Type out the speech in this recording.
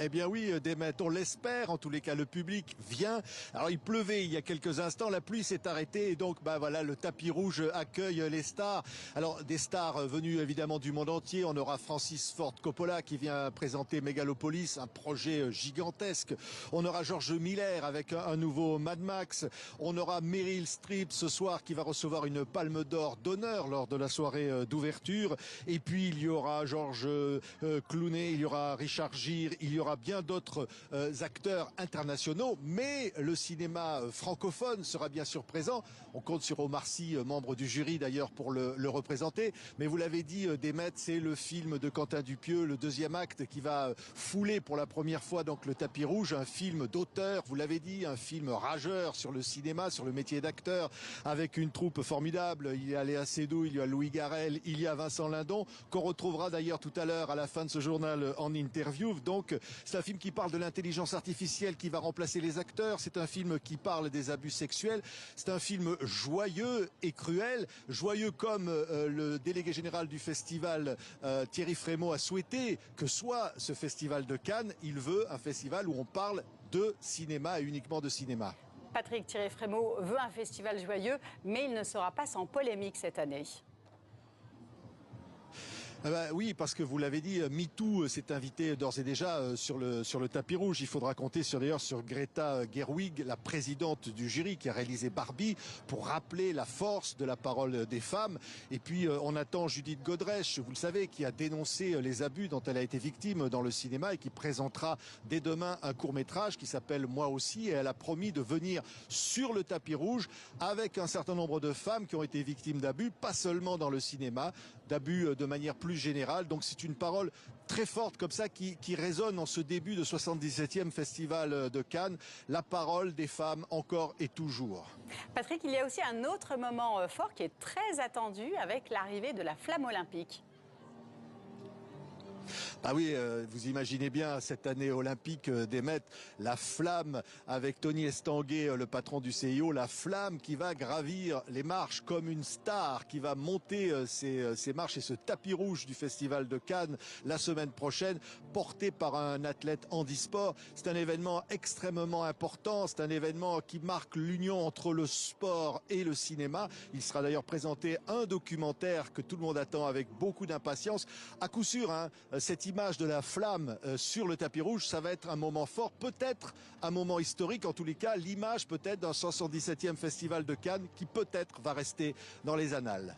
Eh bien oui, Demet, on l'espère. En tous les cas, le public vient. Alors il pleuvait il y a quelques instants, la pluie s'est arrêtée et donc voilà, le tapis rouge accueille les stars. Alors des stars venues évidemment du monde entier. On aura Francis Ford Coppola qui vient présenter Megalopolis, un projet gigantesque. On aura George Miller avec un nouveau Mad Max. On aura Meryl Streep ce soir qui va recevoir une palme d'or d'honneur lors de la soirée d'ouverture. Et puis il y aura George Clooney, il y aura Richard Gere, il y aura bien d'autres acteurs internationaux, mais le cinéma francophone sera bien sûr présent. On compte sur Omar Sy, membre du jury d'ailleurs, pour le représenter. Mais vous l'avez dit, Demet, c'est le film de Quentin Dupieux, le deuxième acte, qui va fouler pour la première fois donc le tapis rouge, un film d'auteur, vous l'avez dit, un film rageur sur le cinéma, sur le métier d'acteur, avec une troupe formidable. Il y a Léa Seydoux, il y a Louis Garrel, il y a Vincent Lindon, qu'on retrouvera d'ailleurs tout à l'heure à la fin de ce journal en interview. Donc c'est un film qui parle de l'intelligence artificielle qui va remplacer les acteurs. C'est un film qui parle des abus sexuels. C'est un film joyeux et cruel. Joyeux comme le délégué général du festival, Thierry Frémaux, a souhaité que soit ce festival de Cannes. Il veut un festival où on parle de cinéma et uniquement de cinéma. Patrick, Thierry Frémaux veut un festival joyeux, mais il ne sera pas sans polémique cette année. Oui, parce que vous l'avez dit, MeToo s'est invité d'ores et déjà sur le tapis rouge. Il faudra compter d'ailleurs sur Greta Gerwig, la présidente du jury qui a réalisé Barbie, pour rappeler la force de la parole des femmes. Et puis on attend Judith Godrèche, vous le savez, qui a dénoncé les abus dont elle a été victime dans le cinéma et qui présentera dès demain un court-métrage qui s'appelle Moi aussi. Et elle a promis de venir sur le tapis rouge avec un certain nombre de femmes qui ont été victimes d'abus, pas seulement dans le cinéma, d'abus de manière plus générale. Donc c'est une parole très forte comme ça qui résonne en ce début de 77e Festival de Cannes. La parole des femmes encore et toujours. Patrick, il y a aussi un autre moment fort qui est très attendu avec l'arrivée de la flamme olympique. Ah oui, vous imaginez bien cette année olympique Demet, la flamme avec Tony Estanguet, le patron du CIO, la flamme qui va gravir les marches comme une star, qui va monter ces marches et ce tapis rouge du Festival de Cannes la semaine prochaine, porté par un athlète handisport. C'est un événement extrêmement important, c'est un événement qui marque l'union entre le sport et le cinéma. Il sera d'ailleurs présenté un documentaire que tout le monde attend avec beaucoup d'impatience. À coup sûr, cette image de la flamme sur le tapis rouge, ça va être un moment fort, peut-être un moment historique, en tous les cas, l'image peut-être d'un 77e Festival de Cannes qui peut-être va rester dans les annales.